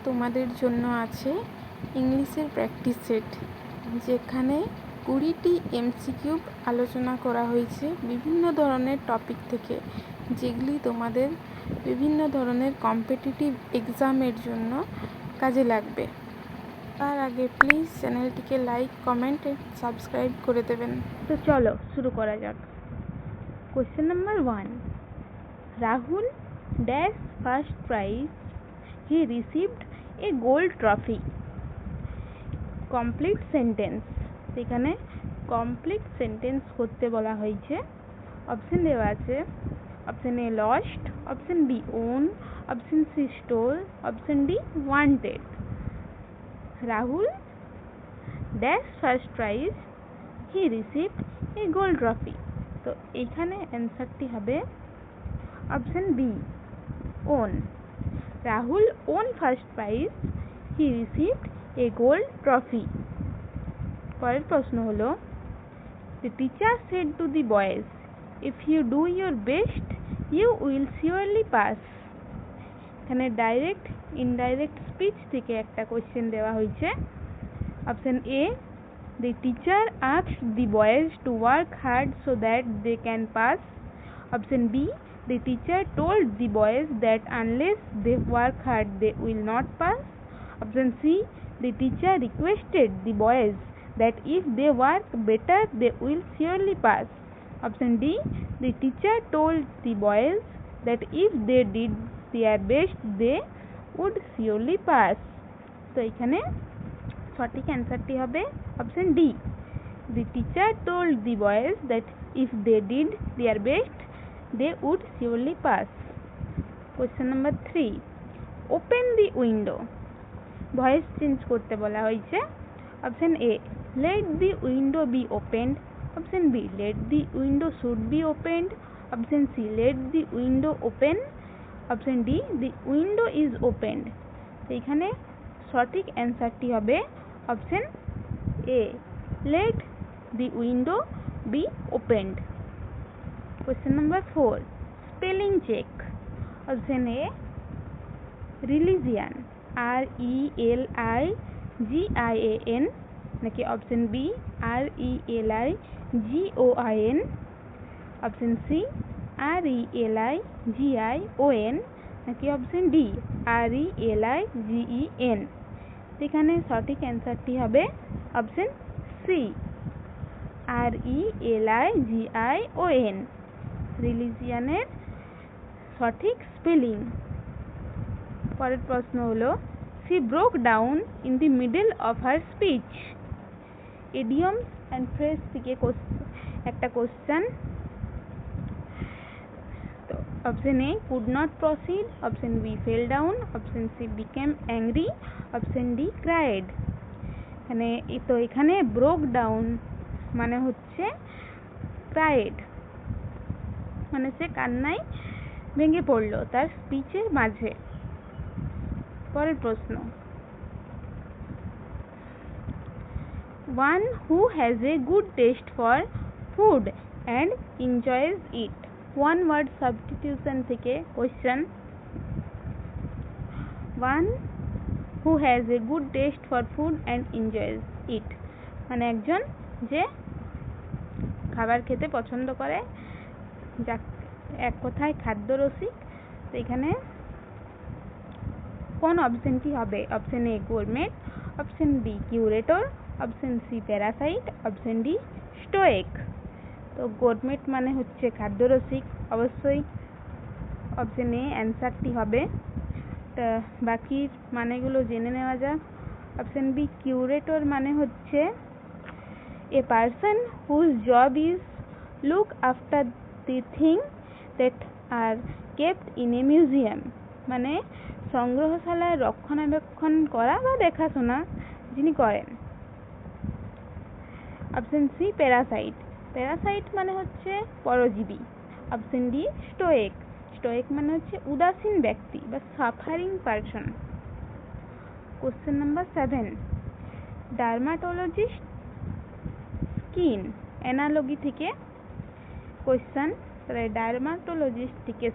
তোমাদের জন্য আছে ইংলিশের প্র্যাকটিস সেট, যেখানে 20টি এমসিকিউ আলোচনা করা হয়েছে বিভিন্ন ধরনের টপিক থেকে, যেগুলি তোমাদের বিভিন্ন ধরনের কম্পিটিটিভ এক্সামের জন্য কাজে লাগবে। তার আগে প্লিজ চ্যানেলটিকে লাইক, কমেন্ট এন্ড সাবস্ক্রাইব করে দেবেন। তো চলো শুরু করা যাক। Question number 1, Rahul dash first prize he received a gold trophy. Complete sentence, এখানে কমপ্লিট সেন্টেন্স করতে বলা হয়েছে। অপশন দেওয়া আছে, option A lost, option B won, option C stole, option D wanted. Rahul dash first prize he received a gold trophy. তো এইখানে অ্যান্সারটি হবে option B won. Rahul won first prize he received a gold trophy. পরের প্রশ্ন হলো, the teacher said to the boys, if you do your best you will surely pass। এখানে direct indirect speech থেকে একটা কোয়েশ্চেন দেওয়া হয়েছে। Option A, the teacher asked the boys to work hard so that they can pass। Option B, the teacher told the boys that unless they work hard they will not pass। Option C, the teacher requested the boys that if they work better they will surely pass। Option D, the teacher told the boys that if they did their best they would surely pass। তো এখানে সঠিক অ্যান্সারটি হবে option D, the teacher told the boys that if they did their best they would surely pass। Question number 3, open the window। Voice change করতে বলা হয়েছে। Option A, let the window be opened। Option B, let the window should be opened। Option C, let the window open। Option D, the window is opened। এখানে সঠিক অ্যান্সারটি হবে option A, let the window be opened। Question number 4, spelling check। Option A, religion RELIGIAN নাকি option B RELIGOIN, option C RELIGION নাকি option D RELIGEN। এখানে সঠিক অ্যান্সারটি হবে অপশন সি RELIGION, রিলিজিয়ানের সঠিক স্পেলিং। পরের প্রশ্ন হলো, she broke down in the middle of her speech। idioms and phrase থেকে একটা কোশ্চেন। তো option A, could not proceed। Option B, fell down। Option C, became angry। Option D, cried। এখানে broke down মানে হচ্ছে cried, মানে সে কান্নায় ভেঙে পড়লো তার স্পিচের মাঝে। পরের প্রশ্ন, one who has a good taste for food and enjoys it। one word substitution থেকে question. one who has a good taste for food and enjoys it মানে একজন যে খাবার খেতে পছন্দ করে, যা এক কথায় খাদ্য রসিক। তো এখানে কোন অপশনটি হবে? Option A, gourmet. Option B, curator. Option C, parasite. Option D, stoic. তো গোরমেট মানে হচ্ছে খাদ্য রসিক, অবশ্যই অপশন এ অ্যান্সারটি হবে। বাকি মানেগুলো জেনে নেওয়া যাক। অপশন বি, কিউরেটর মানে হচ্ছে a person whose job is look after the thing that are kept in a museum, মানে সংগ্রহশালায় রক্ষণাবেক্ষণ করা বা দেখাশোনা যিনি করেন। Option C, Parasite. প্যারাসাইট মানে হচ্ছে পরজীবী। Option D, স্টোয়েক। স্টোয়েক মানে হচ্ছে উদাসীন ব্যক্তি বা suffering person. Question number 7, dermatologist skin analogy থেকে কোশ্চেন। তাহলে ডার্মাটোলজিস্ট থেকে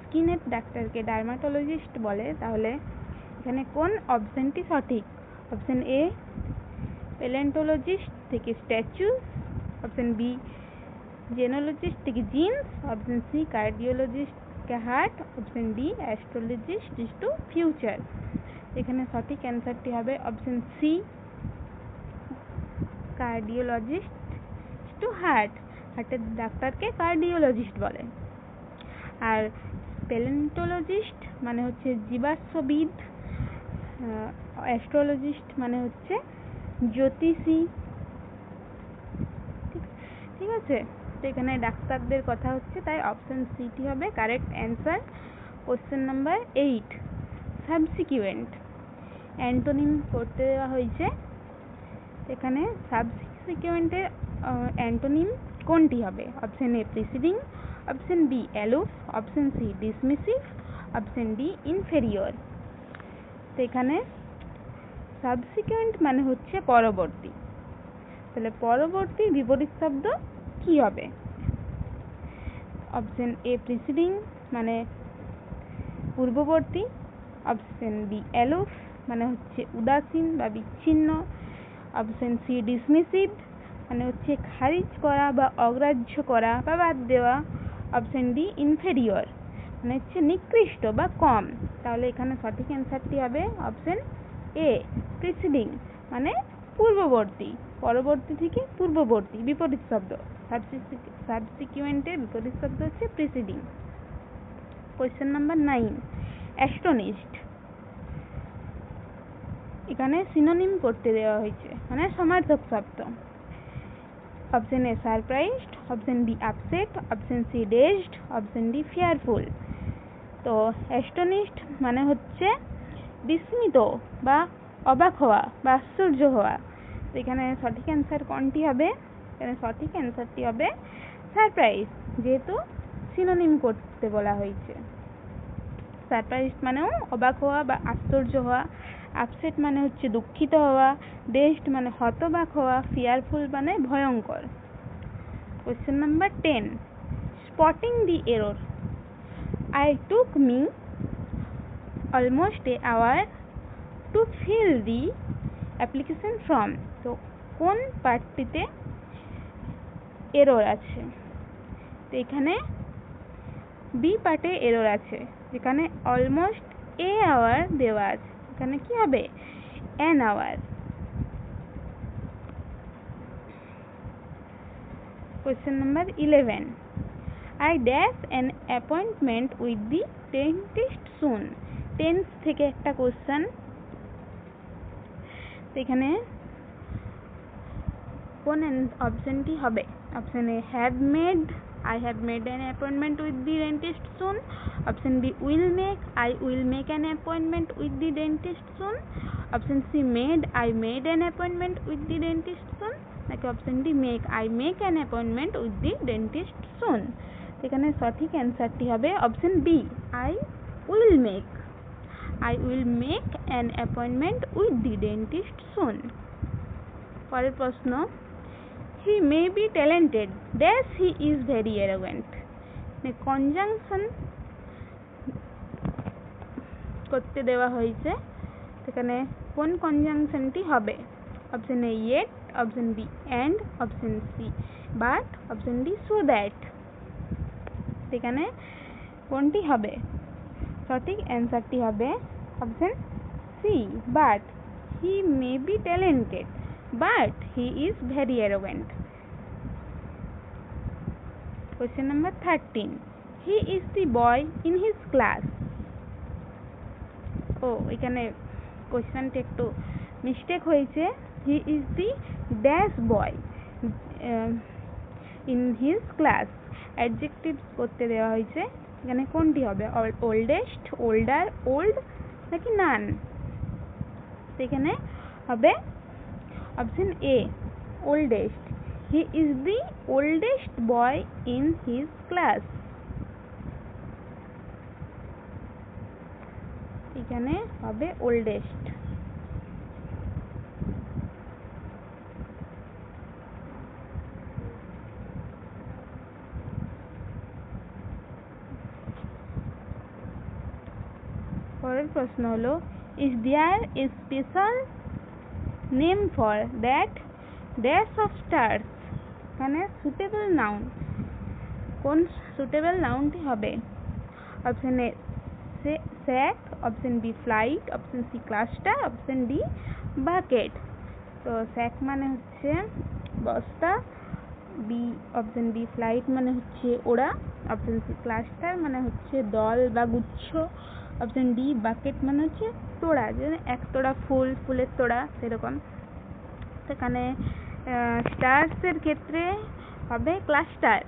স্কিনের ডাক্তারকে ডার্মাটোলজিস্ট বলে, তাহলে এখানে কোন অপশনটি সঠিক? অপশন এ প্যালিওন্টোলজিস্ট থেকে স্ট্যাচু, অপশন বি জেনোলজিস্ট থেকে জিন্স, অপশন সি কার্ডিওলজিস্ট কে heart, option D astrologist is to future. এখানে সঠিক অ্যান্সারটি হবে option C cardiologist to heart. হার্টের ডাক্তারকে কার্ডিওলজিস্ট বলে। আর প্যালিওন্টোলজিস্ট মানে হচ্ছে জীবাশ্মবিদ, অ্যাস্ট্রোলজিস্ট মানে হচ্ছে জ্যোতিষী। ঠিক আছে, তো এখানে ডাক্তারদের কথা হচ্ছে, তাই অপশন সিটি হবে correct answer. Question number 8, subsequent antonym করতে দেওয়া হয়েছে। এখানে সাবসিকুয়েন্টের অ্যান্টোনিম কোনটি হবে? Option A preceding, option B aloof, option C dismissive, option D inferior. তো এখানে সাবসিকুয়েন্ট মানে হচ্ছে পরবর্তী, তাহলে পরবর্তী বিপরীত শব্দ কি হবে? অপশন এ প্রিসিডিং মানে পূর্ববর্তী, অপশন বি অ্যালুফ মানে হচ্ছে উদাসীন বা বিচ্ছিন্ন, অপশন সি ডিসমিসিভ মানে হচ্ছে খারিজ করা বা অগ্রাহ্য করা বা বাদ দেওয়া, অপশন ডি ইনফেরিয়র মানে হচ্ছে নিকৃষ্ট বা কম। তাহলে এখানে সঠিক অ্যান্সারটি হবে অপশন এ প্রিসিডিং মানে পূর্ববর্তী, পরবর্তী থেকে পূর্ববর্তী বিপরীত শব্দ। সাবসিকুয়েন্টের বিপরীত শব্দ হচ্ছে প্রিসিডিং। Question number 9, astonished. এখানে সিনোনিম করতে দেওয়া হয়েছে, মানে সমার্থক শব্দ। Option A surprised, option B upset, option C dazed, option D fearful. তো অ্যাস্টনিশড মানে হচ্ছে বিস্মিত বা অবাক হওয়া বা আশ্চর্য হওয়া। তো এখানে সঠিক অ্যান্সার কোনটি হবে? এখানে সঠিক অ্যান্সারটি হবে সারপ্রাইজ, যেহেতু সিনোনিম করতে বলা হয়েছে। সারপ্রাইজ মানেও অবাক হওয়া বা আশ্চর্য হওয়া, আপসেট মানে হচ্ছে দুঃখিত হওয়া, ডেজড মানে হতবাক হওয়া, ফিয়ারফুল মানে ভয়ঙ্কর। Question number 10, spotting the error. I took me almost an hour to fill the application form. তো কোন পার্টটিতে এরর আছে? তো এখানে বি পার্টে এরর আছে, যেখানে অলমোস্ট এ আওয়ার দেওয়া আছে, এখানে কি হবে? An hour. Question number 11, I dash an appointment with the dentist soon. Tense থেকে একটা কোশ্চেন। এখানে কোন অপশনটি হবে? Option A have made, I have made an appointment with the dentist soon, option B will make, I will make an appointment with the dentist soon, option C made, I made an appointment with the dentist soon, নাকি option D make, I make an appointment with the dentist soon। এখানে সঠিক অ্যান্সারটি হবে option B I will make, I will make an appointment with the dentist soon। পরের প্রশ্ন, he may be talented dash he is very arrogant। Conjunction করতে দেওয়া হয়েছে, সেখানে কোন কনজাংশনটি হবে? Option A yet, option B and, option C but, option D so that। সেখানে কোনটি হবে? সঠিক অ্যান্সারটি হবে option C but, he may be talented but he is very arrogant। Question number 13, he is the boy in his class। এখানে কোশ্চেনটি একটু mistake হয়েছে, he is the dash boy in his class। Adjective করতে দেওয়া হয়েছে, এখানে কোনটি হবে? ওল্ডেস্ট, ওল্ডার, ওল্ড নাকি নান? সেখানে হবে option A oldest, he is the oldest boy in his class। এখানে হবে ওল্ডেস্ট। পরের প্রশ্ন হলো, Is there a special name for that dash of stars? এখানে suitable noun, কোন suitable nounটি হবে? Option A sack, option B flight, option C cluster, option D bucket। তো sack মানে হচ্ছে বস্তা, অপশন বি flight মানে হচ্ছে ওড়া, অপশন সি cluster মানে হচ্ছে দল বা গুচ্ছ, অপশন ডি বাকেট মানে হচ্ছে তোড়া, যেমন এক তোড়া ফুলের তোড়া সেরকম। সেখানে স্টার্স এর ক্ষেত্রে হবে cluster.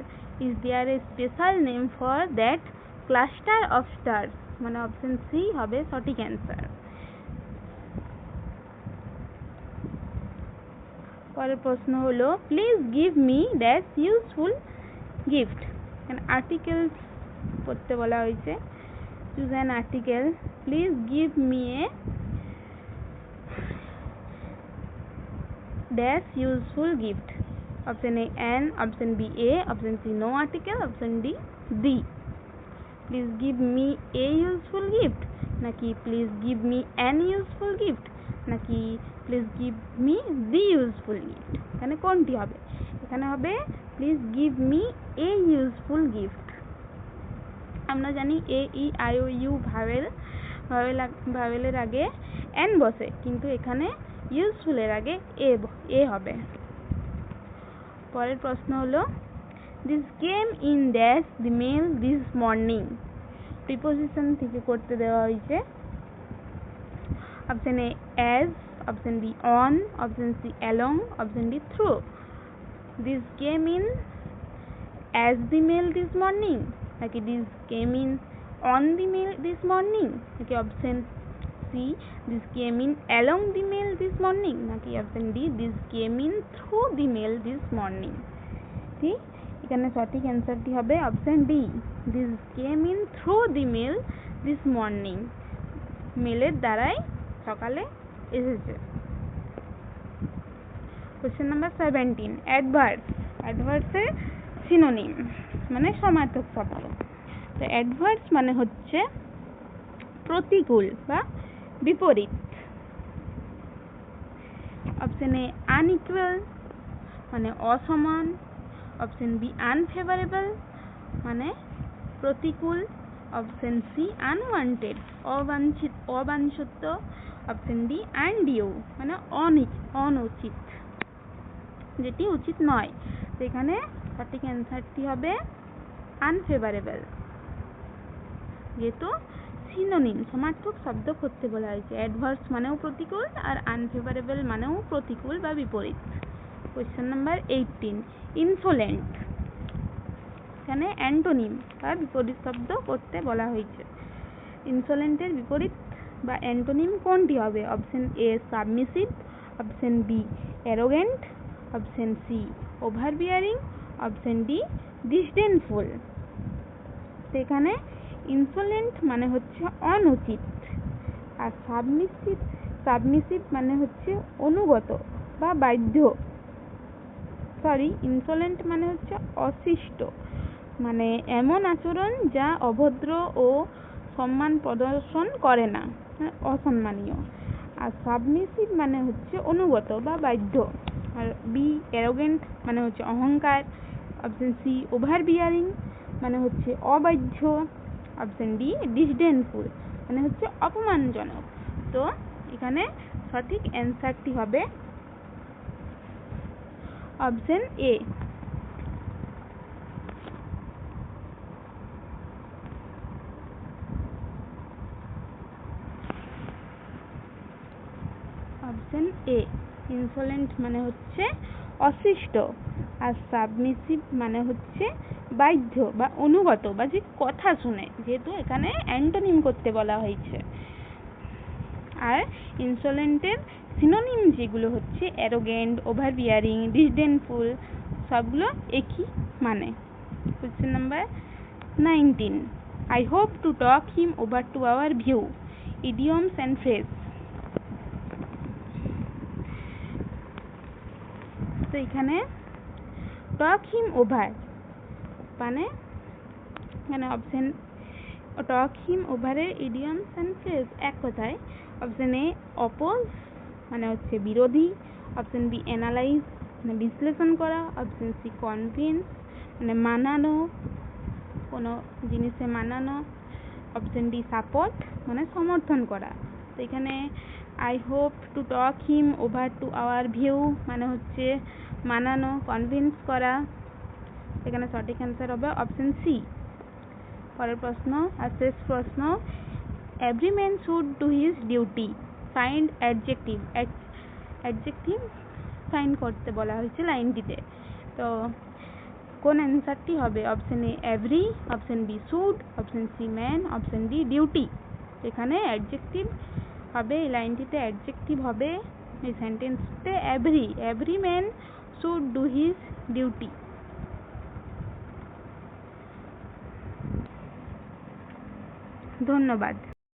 Is there a special name for that cluster of stars, মানে অপশন সি হবে সঠিক অ্যান্সার। পরের প্রশ্ন হলো please give me that useful gift. Articles করতে বলা হয়েছে। Choose an article. Please give me a dash useful gift। option A an, option B a, option C no article, option D the। please give me a useful gift নাকি please give me an useful gift নাকি please give me the useful gift, এখানে কোনটি হবে? এখানে হবে please give me a useful gift। আমরা জানি a e i o u ভাওয়েলের আগে n বসে, কিন্তু এখানে ইউজফুল এর আগে এ হবে। পরের প্রশ্ন হলো this came in dash the mail this morning. Preposition থেকে করতে দেওয়া হয়েছে। Option A as, option B on, option C along, option D through. This came in as the mail this morning নাকি this came in on the mail this morning নাকি option C this came in along the mail this morning নাকি option D this came in through the mail this morning. ঠিক, এখানে সঠিক অ্যান্সারটি হবে option D this came in through the mail this morning, মেলের দ্বারাই সকালে এসেছে। Question number 17 adverbs. অ্যাডভার্বসের সিনোনিম মানে সমার্থক শব্দ। তো অ্যাডভার্বস মানে হচ্ছে প্রতিকূল বা বিপরীত। অপশন এ আনইকুয়াল মানে অসমান, অপশন বি আনফেভারেবল মানে প্রতিকূল, অপশন সি আনওয়ান্টেড অবাঞ্ছিত, অপশন ডি আনডিউ মানে অনুচিত, যেটি উচিত নয়। সেখানে সঠিক অ্যান্সারটি হবে আনফেভারেবল, যেহেতু সিনোনিম সমার্থক শব্দ করতে বলা হয়েছে। অ্যাডভার্বস মানেও প্রতিকূল আর আনফেভারেবল মানেও প্রতিকূল বা বিপরীত। Question number 18 ইনসোলেন্ট। এখানে অ্যান্টোনিম বা বিপরীত শব্দ করতে বলা হয়েছে। ইনসোলেন্টের বিপরীত বা অ্যান্টোনিম কোনটি হবে? Option A submissive, option B arrogant, option C overbearing, option D disdainful. সেখানে ইনসোলেন্ট মানে হচ্ছে অনুচিত, আর সাবমিসিভ মানে হচ্ছে অনুগত বা বাধ্য। ইনসোলেন্ট মানে হচ্ছে অশিষ্ট, মানে এমন আচরণ যা অভদ্র ও সম্মান প্রদর্শন করে না, অসম্মানীয়। আর সাবমিসিভ মানে হচ্ছে অনুগত বা বাধ্য। আর বি অ্যারোগেন্ট মানে হচ্ছে অহংকার, অপশন সি ওভারবিয়ারিং মানে হচ্ছে অবাধ্য, অপশন ডি ডিসডেনফুল মানে হচ্ছে অপমানজনক। তো এখানে সঠিক অ্যান্সারটি হবে অপশন এ। অপশন এ ইনসোলেন্ট মানে হচ্ছে অশিষ্ট, আর সাবমিসিভ মানে হচ্ছে বাধ্য বা অনুগত বা যে কথা শুনে, যেহেতু এখানে অ্যান্টোনিম করতে বলা হয়েছে। আর ইনসোলেন্টের সিনোনিম যেগুলো হচ্ছে অ্যারোগেন্ট, ওভারবিয়ারিং, ডিসডেনফুল, সবগুলো একই মানে। Question number 19 I hope to talk him over to our view idioms and phrase। তো এখানে টক হিম ওভার মানে এখানে অপশন টক হিম ওভারের ইডিয়মস অ্যান্ড ফ্রেজ এক কথায়। অপশন এ অপোজ মানে হচ্ছে বিরোধী, অপশন বি অ্যানালাইজ মানে বিশ্লেষণ করা, অপশন সি কনভিন্স মানে মানানো, কোনো জিনিসে মানানো, অপশন ডি সাপোর্ট মানে সমর্থন করা। তো এখানে I hope to talk him over to our view মানে হচ্ছে মানানো, কনভিন্স করা। এখানে সঠিক অ্যান্সার হবে অপশন সি। পরের প্রশ্ন আর শেষ প্রশ্ন, every man should do his duty, find adjective. Adjective ফাইন্ড করতে বলা হয়েছে লাইনটিতে। তো কোন অ্যান্সারটি হবে? Option A every, option B should, option C man, option D duty. এখানে অ্যাডজেক্টিভ হবে, এই লাইনটিতে অ্যাডজেক্টিভ হবে এই সেন্টেন্সটিতে every. Every man should do his duty. ধন্যবাদ।